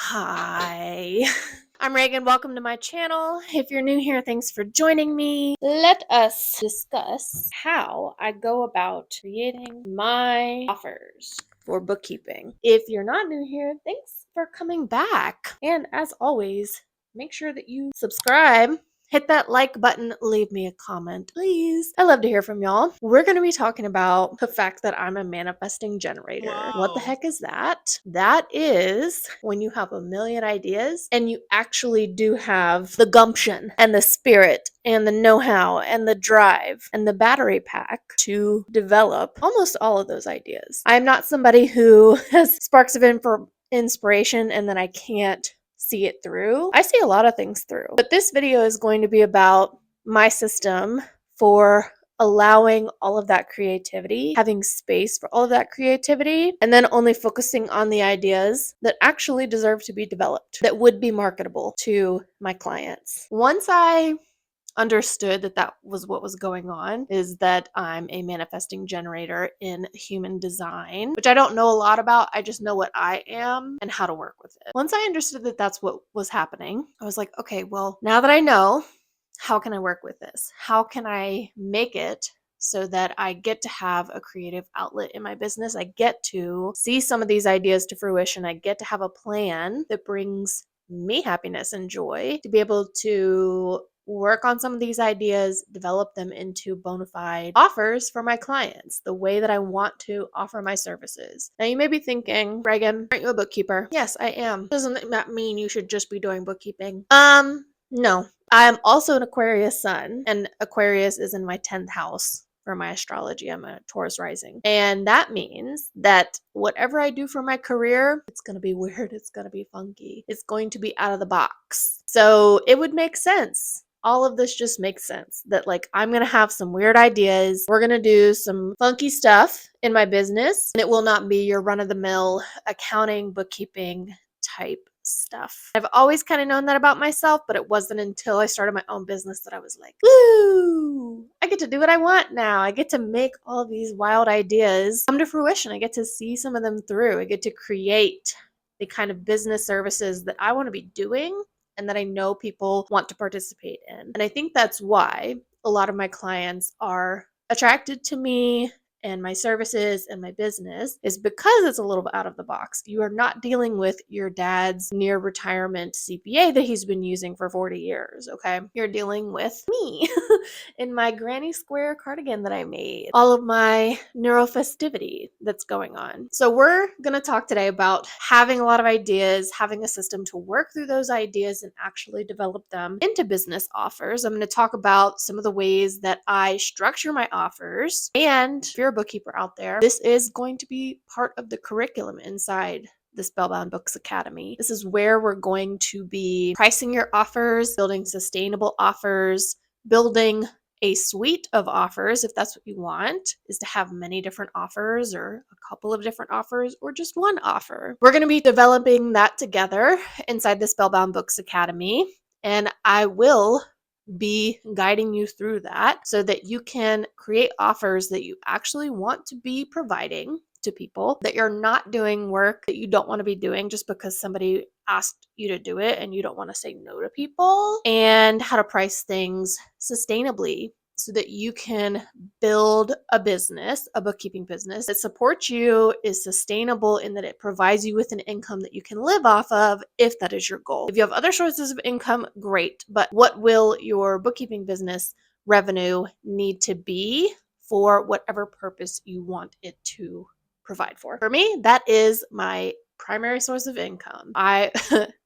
Hi, I'm Reagan. Welcome to my channel. If you're new here, thanks for joining me. Let us discuss how I go about creating my offers for bookkeeping. If you're not new here, thanks for coming back. And as always, make sure that you subscribe. Hit that like button, leave me a comment, please. I love to hear from y'all. We're going to be talking about the fact that I'm a manifesting generator. Wow. What the heck is that? That is when you have a million ideas and you actually do have the gumption and the spirit and the know-how and the drive and the battery pack to develop almost all of those ideas. I'm not somebody who has sparks of inspiration and then I can't see it through. I see a lot of things through, but this video is going to be about my system for allowing all of that creativity, having space for all of that creativity, and then only focusing on the ideas that actually deserve to be developed, that would be marketable to my clients. Once I understood that was what was going on, is that I'm a manifesting generator in human design, which I don't know a lot about. I just know what I am and how to work with it. Once I understood that that's what was happening, I was like, okay, well, now that I know, how can I work with this? How can I make it so that I get to have a creative outlet in my business? I get to see some of these ideas to fruition. I get to have a plan that brings me happiness and joy to be able to work on some of these ideas, develop them into bona fide offers for my clients, the way that I want to offer my services. Now you may be thinking, Reagan, aren't you a bookkeeper? Yes, I am. Doesn't that mean you should just be doing bookkeeping? No. I'm also an Aquarius sun, and Aquarius is in my 10th house for my astrology. I'm a Taurus rising. And that means that whatever I do for my career, it's going to be weird. It's going to be funky. It's going to be out of the box. So it would make sense. All of this just makes sense that like I'm going to have some weird ideas. We're going to do some funky stuff in my business, and it will not be your run-of-the-mill accounting, bookkeeping type stuff. I've always kind of known that about myself, but it wasn't until I started my own business that I was like, woo, I get to do what I want now. I get to make all of these wild ideas come to fruition. I get to see some of them through. I get to create the kind of business services that I want to be doing and that I know people want to participate in. And I think that's why a lot of my clients are attracted to me and my services and my business, is because it's a little bit out of the box. You are not dealing with your dad's near retirement CPA that he's been using for 40 years, okay? You're dealing with me in my granny square cardigan that I made, all of my neurofestivity that's going on. So we're gonna talk today about having a lot of ideas, having a system to work through those ideas and actually develop them into business offers. I'm gonna talk about some of the ways that I structure my offers, and if you're a bookkeeper out there, this is going to be part of the curriculum inside the Spellbound Books Academy. This is where we're going to be pricing your offers, building sustainable offers, building a suite of offers, if that's what you want, is to have many different offers or a couple of different offers or just one offer. We're going to be developing that together inside the Spellbound Books Academy, and I will be guiding you through that so that you can create offers that you actually want to be providing to people, that you're not doing work that you don't want to be doing just because somebody asked you to do it and you don't want to say no to people, and how to price things sustainably so that you can build a business, a bookkeeping business that supports you, is sustainable in that it provides you with an income that you can live off of if that is your goal. If you have other sources of income, great, but what will your bookkeeping business revenue need to be for whatever purpose you want it to provide for? For me, that is my primary source of income. I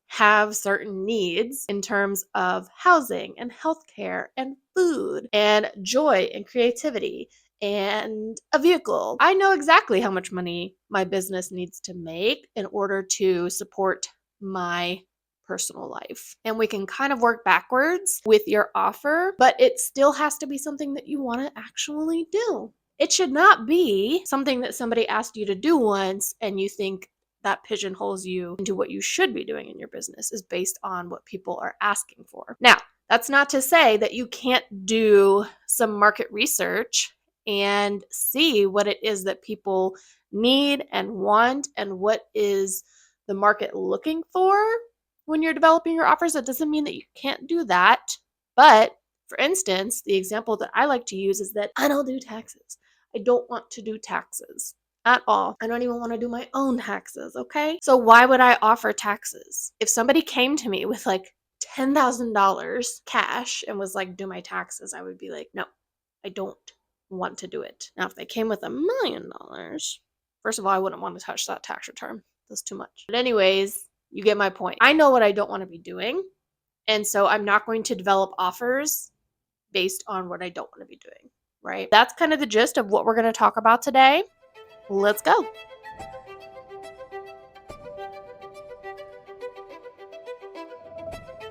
have certain needs in terms of housing and healthcare and food and joy and creativity and a vehicle. I know exactly how much money my business needs to make in order to support my personal life. And we can kind of work backwards with your offer, but it still has to be something that you want to actually do. It should not be something that somebody asked you to do once and you think that pigeonholes you into what you should be doing in your business, is based on what people are asking for. Now, that's not to say that you can't do some market research and see what it is that people need and want and what is the market looking for when you're developing your offers. That doesn't mean that you can't do that. But for instance, the example that I like to use is that I don't do taxes. I don't want to do taxes at all. I don't even want to do my own taxes, okay? So why would I offer taxes? If somebody came to me with like $10,000 cash and was like, do my taxes, I would be like, no, I don't want to do it. Now, if they came with $1 million, first of all, I wouldn't want to touch that tax return. That's too much. But anyways, you get my point. I know what I don't want to be doing. And so I'm not going to develop offers based on what I don't want to be doing, right? That's kind of the gist of what we're going to talk about today. Let's go.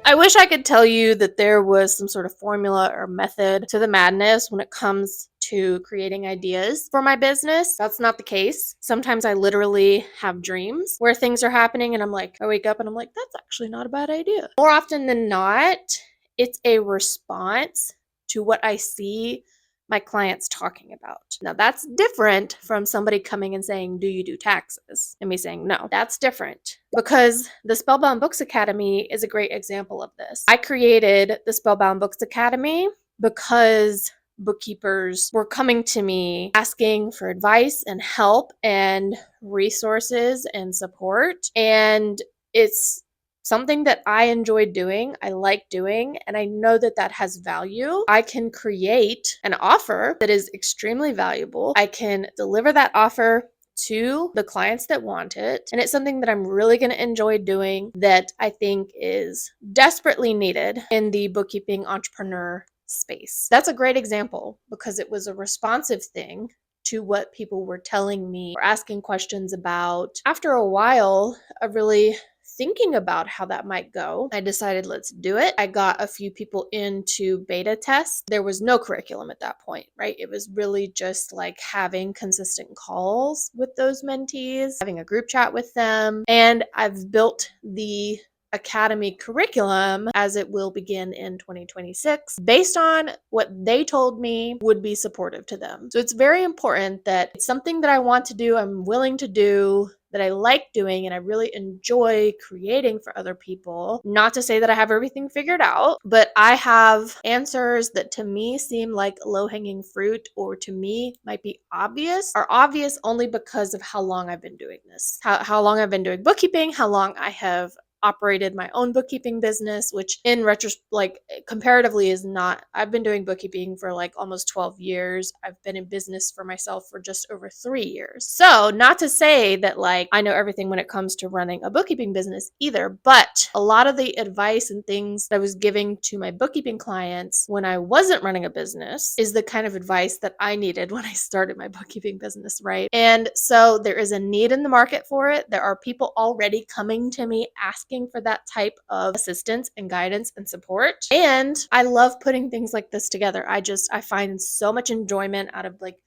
I wish I could tell you that there was some sort of formula or method to the madness when it comes to creating ideas for my business. That's not the case. Sometimes I literally have dreams where things are happening and I'm like, I wake up and I'm like, that's actually not a bad idea. More often than not, it's a response to what I see my clients talking about. Now that's different from somebody coming and saying, do you do taxes? And me saying, no, that's different, because the Spellbound Books Academy is a great example of this. I created the Spellbound Books Academy because bookkeepers were coming to me asking for advice and help and resources and support. And it's something that I enjoy doing, I like doing, and I know that that has value. I can create an offer that is extremely valuable. I can deliver that offer to the clients that want it, and it's something that I'm really going to enjoy doing, that I think is desperately needed in the bookkeeping entrepreneur space. That's a great example because it was a responsive thing to what people were telling me or asking questions about. After a while of really thinking about how that might go, I decided, let's do it. I got a few people into beta tests. There was no curriculum at that point, right? It was really just like having consistent calls with those mentees, having a group chat with them. And I've built the Academy curriculum as it will begin in 2026 based on what they told me would be supportive to them. So it's very important that it's something that I want to do, I'm willing to do, that I like doing, and I really enjoy creating for other people. Not to say that I have everything figured out, but I have answers that to me seem like low-hanging fruit, or to me might be obvious, are obvious only because of how long I've been doing this, how long I've been doing bookkeeping, how long I have operated my own bookkeeping business, which in like comparatively is not. I've been doing bookkeeping for like almost 12 years. I've been in business for myself for just over 3 years. So not to say that like I know everything when it comes to running a bookkeeping business either, but a lot of the advice and things that I was giving to my bookkeeping clients when I wasn't running a business is the kind of advice that I needed when I started my bookkeeping business, right? And so there is a need in the market for it. There are people already coming to me asking for that type of assistance and guidance and support. And I love putting things like this together. I find so much enjoyment out of like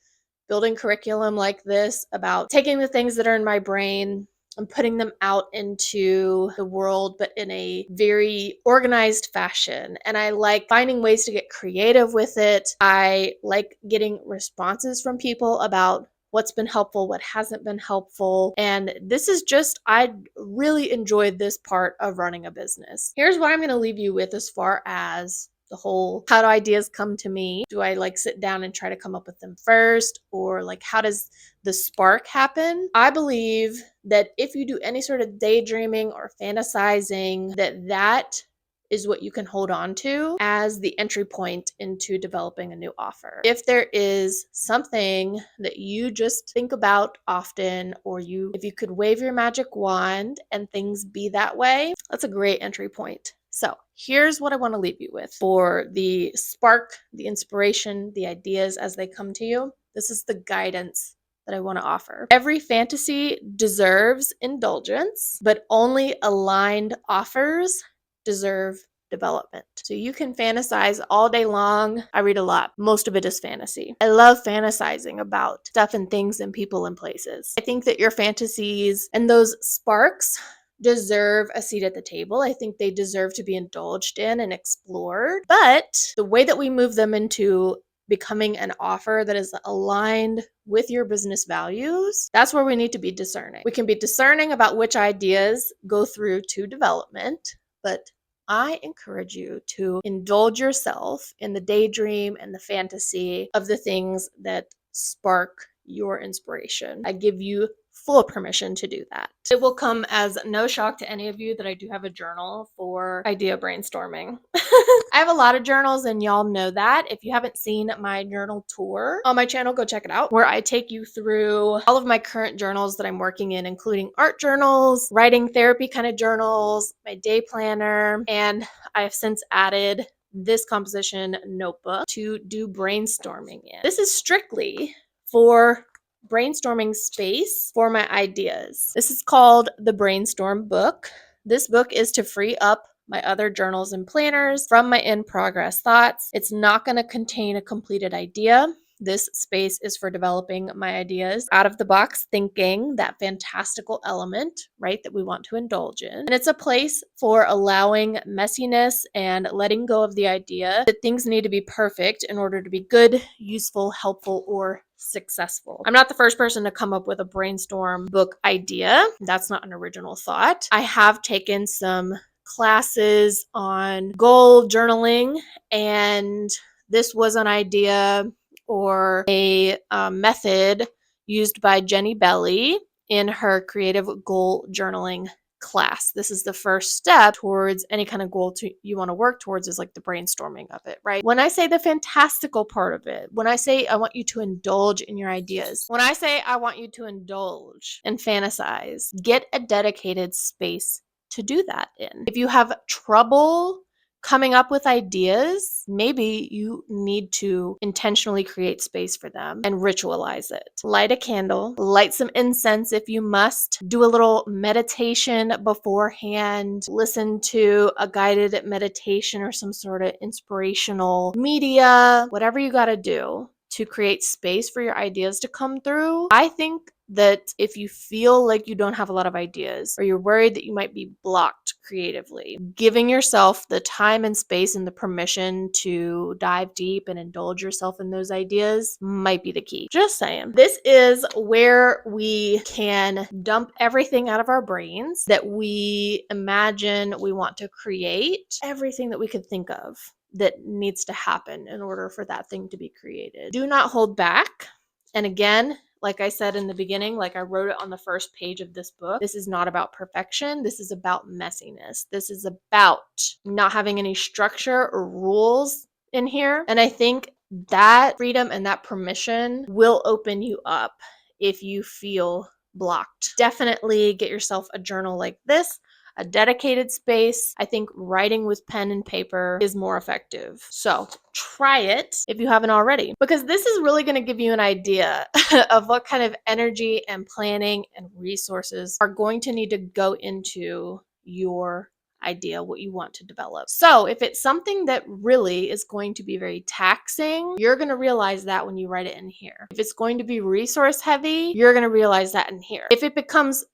building curriculum like this, about taking the things that are in my brain and putting them out into the world, but in a very organized fashion. And I like finding ways to get creative with it. I like getting responses from people about what's been helpful, what hasn't been helpful. And this is just, I really enjoyed this part of running a business. Here's what I'm going to leave you with as far as the whole, how do ideas come to me? Do I like sit down and try to come up with them first? Or like, how does the spark happen? I believe that if you do any sort of daydreaming or fantasizing, that is what you can hold on to as the entry point into developing a new offer. If there is something that you just think about often, or if you could wave your magic wand and things be that way, that's a great entry point. So here's what I want to leave you with for the spark, the inspiration, the ideas as they come to you. This is the guidance that I want to offer. Every fantasy deserves indulgence, but only aligned offers deserve development. So you can fantasize all day long. I read a lot. Most of it is fantasy. I love fantasizing about stuff and things and people and places. I think that your fantasies and those sparks deserve a seat at the table. I think they deserve to be indulged in and explored. But the way that we move them into becoming an offer that is aligned with your business values, that's where we need to be discerning. We can be discerning about which ideas go through to development, but I encourage you to indulge yourself in the daydream and the fantasy of the things that spark your inspiration. I give you full permission to do that. It will come as no shock to any of you that I do have a journal for idea brainstorming. I have a lot of journals and y'all know that. If you haven't seen my journal tour on my channel, go check it out, where I take you through all of my current journals that I'm working in, including art journals, writing therapy kind of journals, my day planner, and I have since added this composition notebook to do brainstorming in. This is strictly for brainstorming space for my ideas. This is called the Brainstorm Book. This book is to free up my other journals and planners from my in-progress thoughts. It's not going to contain a completed idea. This space is for developing my ideas out of the box thinking, that fantastical element, right, that we want to indulge in. And it's a place for allowing messiness and letting go of the idea that things need to be perfect in order to be good, useful, helpful, or successful. I'm not the first person to come up with a brainstorm book idea. That's not an original thought. I have taken some classes on goal journaling, and this was an idea or a method used by Jenny Belly in her creative goal journaling class. This is the first step towards any kind of goal you want to work towards, is like the brainstorming of it, right? When I say the fantastical part of it, when I say I want you to indulge in your ideas, when I say I want you to indulge and fantasize, get a dedicated space to do that in. If you have trouble coming up with ideas, maybe you need to intentionally create space for them and ritualize it. Light a candle, light some incense if you must, do a little meditation beforehand, listen to a guided meditation or some sort of inspirational media, whatever you got to do to create space for your ideas to come through. I think that if you feel like you don't have a lot of ideas, or you're worried that you might be blocked creatively, giving yourself the time and space and the permission to dive deep and indulge yourself in those ideas might be the key. Just saying. This is where we can dump everything out of our brains that we imagine we want to create, everything that we could think of that needs to happen in order for that thing to be created. Do not hold back. And again, like I said in the beginning, like I wrote it on the first page of this book, this is not about perfection. This is about messiness. This is about not having any structure or rules in here. And I think that freedom and that permission will open you up if you feel blocked. Definitely get yourself a journal like this, a dedicated space. I think writing with pen and paper is more effective. So try it if you haven't already, because this is really going to give you an idea of what kind of energy and planning and resources are going to need to go into your idea, what you want to develop. So if it's something that really is going to be very taxing, you're going to realize that when you write it in here. If it's going to be resource heavy, you're going to realize that in here. If it becomes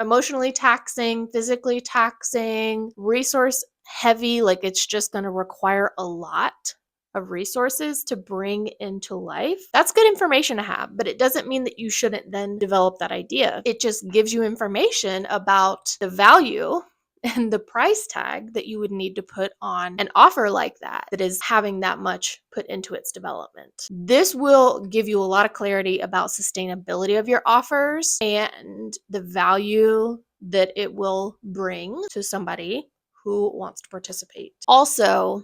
emotionally taxing, physically taxing, resource heavy, like it's just going to require a lot of resources to bring into life, that's good information to have, but it doesn't mean that you shouldn't then develop that idea. It just gives you information about the value and the price tag that you would need to put on an offer like that is having that much put into its development. This will give you a lot of clarity about sustainability of your offers and the value that it will bring to somebody who wants to participate. Also,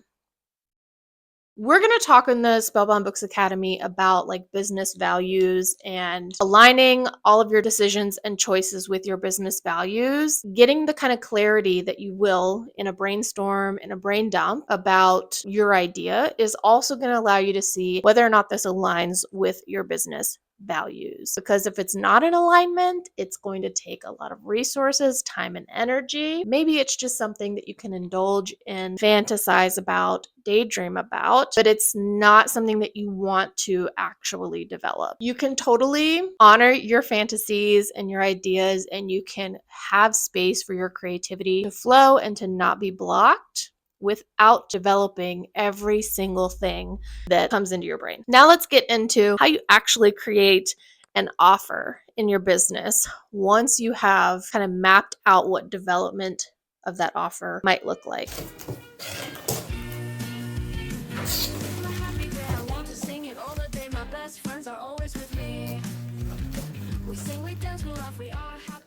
we're going to talk in the Spellbound Books Academy about like business values and aligning all of your decisions and choices with your business values, getting the kind of clarity that you will in a brainstorm, in a brain dump about your idea is also going to allow you to see whether or not this aligns with your business values. Because if it's not in alignment, it's going to take a lot of resources, time, and energy. Maybe it's just something that you can indulge in, fantasize about, daydream about, but it's not something that you want to actually develop. You can totally honor your fantasies and your ideas, and you can have space for your creativity to flow and to not be blocked without developing every single thing that comes into your brain. Now let's get into how you actually create an offer in your business once you have kind of mapped out what development of that offer might look like.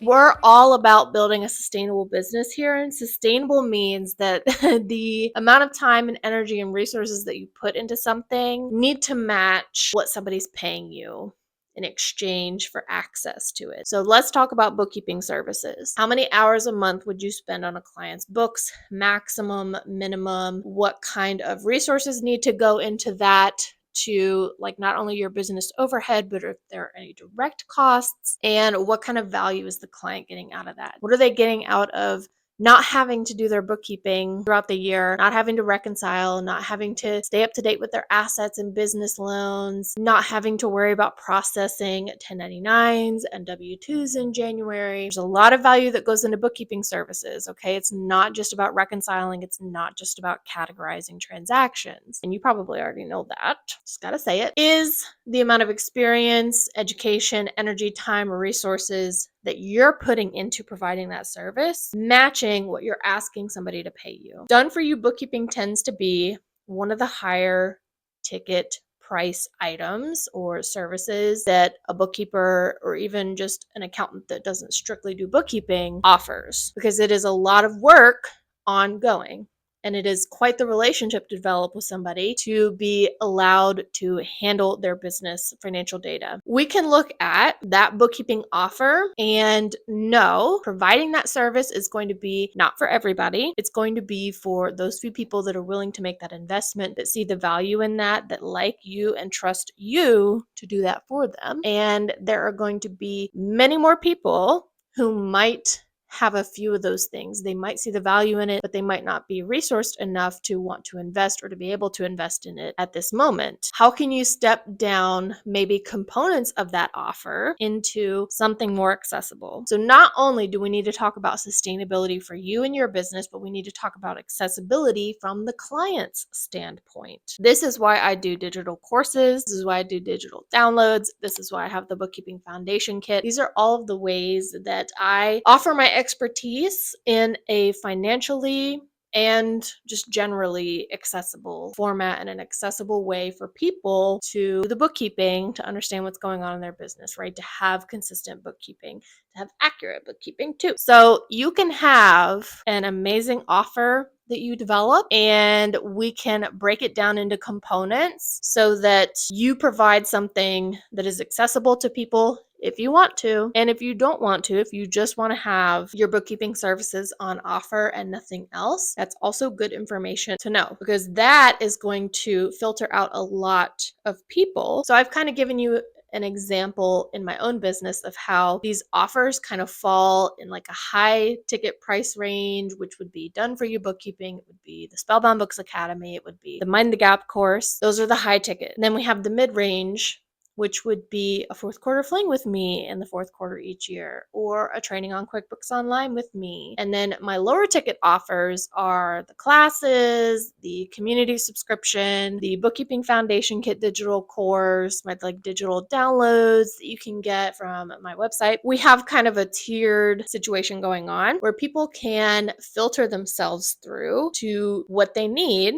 We're all about building a sustainable business here, and sustainable means that the amount of time and energy and resources that you put into something need to match what somebody's paying you in exchange for access to it. So let's talk about bookkeeping services. How many hours a month would you spend on a client's books? Maximum, minimum? What kind of resources need to go into that to like not only your business overhead, but if there are any direct costs, and what kind of value is the client getting out of that? What are they getting out of not having to do their bookkeeping throughout the year, not having to reconcile, not having to stay up to date with their assets and business loans, not having to worry about processing 1099s and W-2s in January? There's a lot of value that goes into bookkeeping services, okay? It's not just about reconciling. It's not just about categorizing transactions. And you probably already know that. Just gotta say it. Is the amount of experience, education, energy, time, or resources that you're putting into providing that service matching what you're asking somebody to pay you? Done for you bookkeeping tends to be one of the higher ticket price items or services that a bookkeeper or even just an accountant that doesn't strictly do bookkeeping offers, because it is a lot of work ongoing. And it is quite the relationship to develop with somebody to be allowed to handle their business financial data. We can look at that bookkeeping offer and know providing that service is going to be not for everybody. It's going to be for those few people that are willing to make that investment, that see the value in that like you and trust you to do that for them. And there are going to be many more people who might have a few of those things. They might see the value in it, but they might not be resourced enough to want to invest or to be able to invest in it at this moment. How can you step down maybe components of that offer into something more accessible? So not only do we need to talk about sustainability for you and your business, but we need to talk about accessibility from the client's standpoint. This is why I do digital courses. This is why I do digital downloads. This is why I have the Bookkeeping Foundation Kit. These are all of the ways that I offer my expertise in a financially and just generally accessible format and an accessible way for people to do the bookkeeping, to understand what's going on in their business, right? To have consistent bookkeeping, to have accurate bookkeeping too. So you can have an amazing offer that you develop, and we can break it down into components so that you provide something that is accessible to people if you want to. And if you don't want to, if you just want to have your bookkeeping services on offer and nothing else, that's also good information to know, because that is going to filter out a lot of people. So I've kind of given you an example in my own business of how these offers kind of fall in like a high ticket price range, which would be done for you bookkeeping. It would be the Spellbound Books Academy. It would be the Mind the Gap course. Those are the high ticket. And then we have the mid range, which would be a fourth quarter fling with me in the fourth quarter each year, or a training on QuickBooks Online with me. And then my lower ticket offers are the classes, the community subscription, the Bookkeeping Foundation Kit digital course, my like digital downloads that you can get from my website. We have kind of a tiered situation going on where people can filter themselves through to what they need,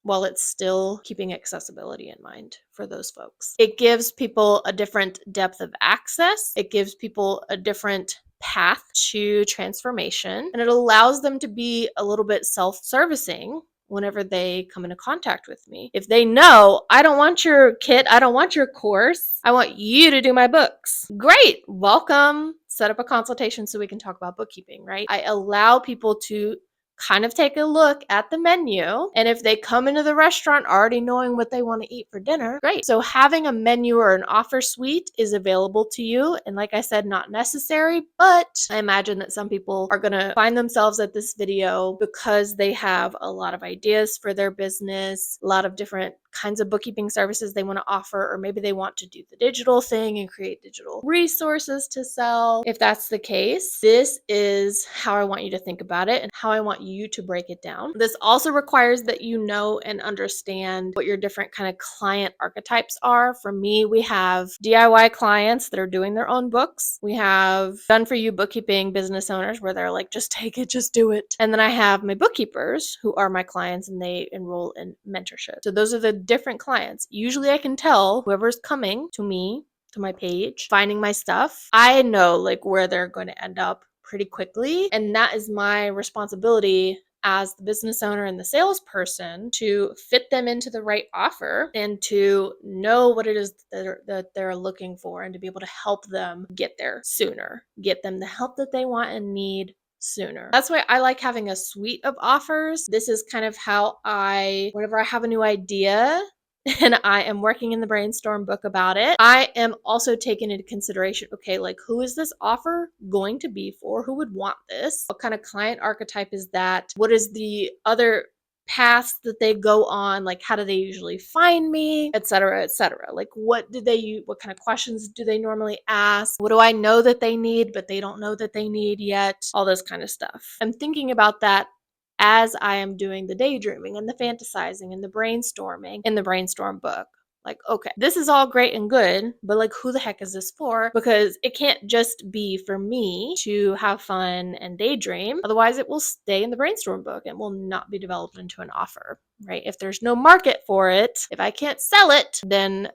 while it's still keeping accessibility in mind for those folks. It gives people a different depth of access. It gives people a different path to transformation, and it allows them to be a little bit self-servicing whenever they come into contact with me. If they know, I don't want your kit, I don't want your course, I want you to do my books. Great, welcome. Set up a consultation so we can talk about bookkeeping, right? I allow people to kind of take a look at the menu. And if they come into the restaurant already knowing what they want to eat for dinner, great. So having a menu or an offer suite is available to you. And like I said, not necessary, but I imagine that some people are going to find themselves at this video because they have a lot of ideas for their business, a lot of different kinds of bookkeeping services they want to offer, or maybe they want to do the digital thing and create digital resources to sell. If that's the case, this is how I want you to think about it and how I want you to break it down. This also requires that you know and understand what your different kind of client archetypes are. For me, we have DIY clients that are doing their own books. We have done for you bookkeeping business owners where they're like, just take it, just do it. And then I have my bookkeepers who are my clients and they enroll in mentorship. So those are the different clients. Usually I can tell whoever's coming to me, to my page, finding my stuff, I know like where they're going to end up pretty quickly. And that is my responsibility as the business owner and the salesperson to fit them into the right offer and to know what it is that they're looking for and to be able to help them get there sooner, get them the help that they want and need sooner. That's why I like having a suite of offers. This is kind of how whenever I have a new idea and I am working in the brainstorm book about it, I am also taking into consideration, okay, like who is this offer going to be for? Who would want this? What kind of client archetype is that? What is the other paths that they go on? Like how do they usually find me, etc., etc.? Like what kind of questions do they normally ask? What do I know that they need but they don't know that they need yet? All this kind of stuff. I'm thinking about that as I am doing the daydreaming and the fantasizing and the brainstorming in the brainstorm book. Like, okay, this is all great and good, but like, who the heck is this for? Because it can't just be for me to have fun and daydream. Otherwise, it will stay in the brainstorm book and will not be developed into an offer, right? If there's no market for it, if I can't sell it, then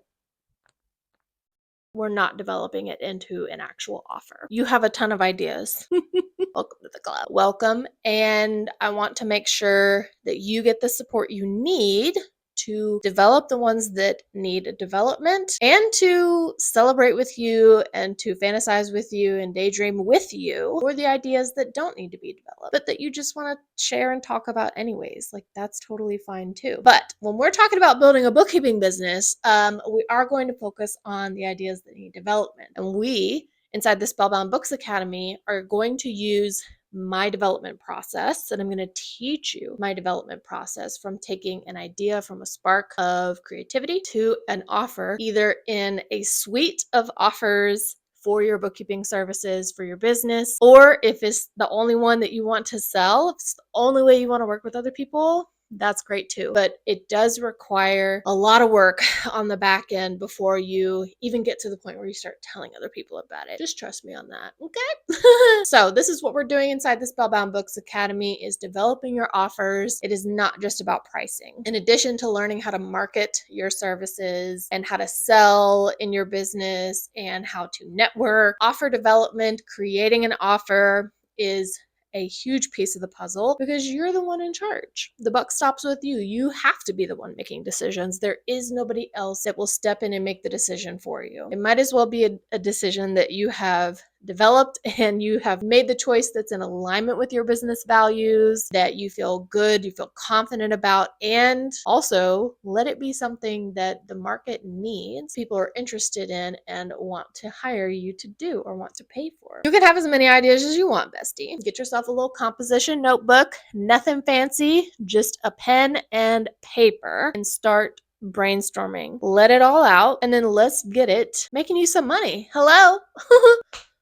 we're not developing it into an actual offer. You have a ton of ideas. Welcome to the club. Welcome. And I want to make sure that you get the support you need to develop the ones that need development and to celebrate with you and to fantasize with you and daydream with you for the ideas that don't need to be developed, but that you just want to share and talk about anyways. Like that's totally fine too. But when we're talking about building a bookkeeping business, we are going to focus on the ideas that need development. And we, inside the Spellbound Books Academy, are going to use my development process, and I'm going to teach you my development process from taking an idea from a spark of creativity to an offer, either in a suite of offers for your bookkeeping services for your business, or if it's the only one that you want to sell, if it's the only way you want to work with other people, that's great too. But it does require a lot of work on the back end before you even get to the point where you start telling other people about it. Just trust me on that, okay? So this is what we're doing inside the Spellbound Books Academy, is developing your offers. It is not just about pricing. In addition to learning how to market your services and how to sell in your business and how to network, offer development, creating an offer is a huge piece of the puzzle because you're the one in charge. The buck stops with you. You have to be the one making decisions. There is nobody else that will step in and make the decision for you. It might as well be a decision that you have developed and you have made the choice that's in alignment with your business values, that you feel good, you feel confident about, and also let it be something that the market needs, people are interested in and want to hire you to do or want to pay for. You can have as many ideas as you want, bestie. Get yourself a little composition notebook, nothing fancy, just a pen and paper, and start brainstorming. Let it all out, and then let's get it making you some money. Hello?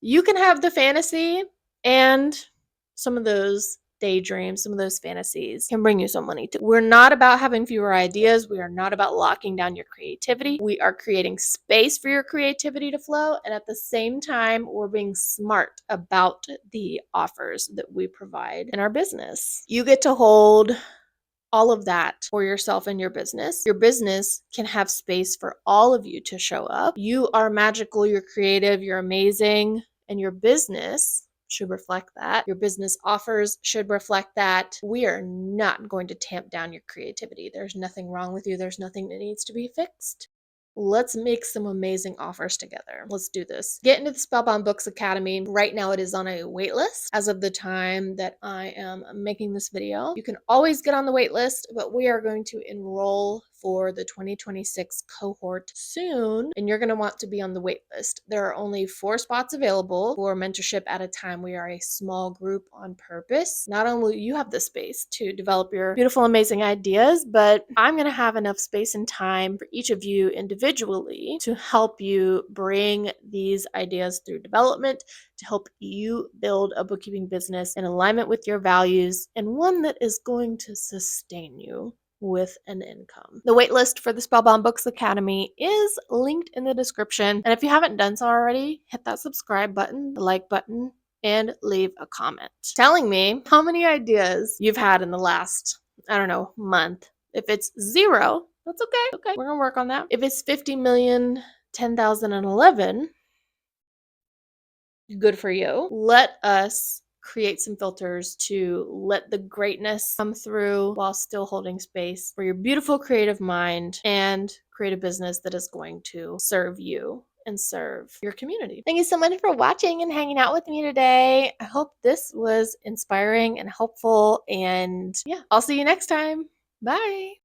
You can have the fantasy, and some of those daydreams, some of those fantasies can bring you some money too. We're not about having fewer ideas. We are not about locking down your creativity. We are creating space for your creativity to flow. And at the same time, we're being smart about the offers that we provide in our business. You get to hold all of that for yourself and your business. Your business can have space for all of you to show up. You are magical, you're creative, you're amazing, and your business should reflect that. Your business offers should reflect that. We are not going to tamp down your creativity. There's nothing wrong with you. There's nothing that needs to be fixed. Let's make some amazing offers together. Let's do this. Get into the Spellbound Books Academy. Right now it is on a wait list as of the time that I am making this video. You can always get on the wait list, but we are going to enroll for the 2026 cohort soon, and you're going to want to be on the wait list. There are only 4 spots available for mentorship at a time. We are a small group on purpose. Not only will you have the space to develop your beautiful, amazing ideas, but I'm going to have enough space and time for each of you individually to help you bring these ideas through development, to help you build a bookkeeping business in alignment with your values and one that is going to sustain you with an income. The waitlist for the Spellbound Books Academy is linked in the description. And if you haven't done so already, hit that subscribe button, the like button, and leave a comment telling me how many ideas you've had in the last, I don't know, month. If it's 0, that's okay. We're gonna work on that. If it's 50 million, 10,000, and 11, good for you. Let us create some filters to let the greatness come through while still holding space for your beautiful creative mind and create a business that is going to serve you and serve your community. Thank you so much for watching and hanging out with me today. I hope this was inspiring and helpful, and yeah, I'll see you next time. Bye.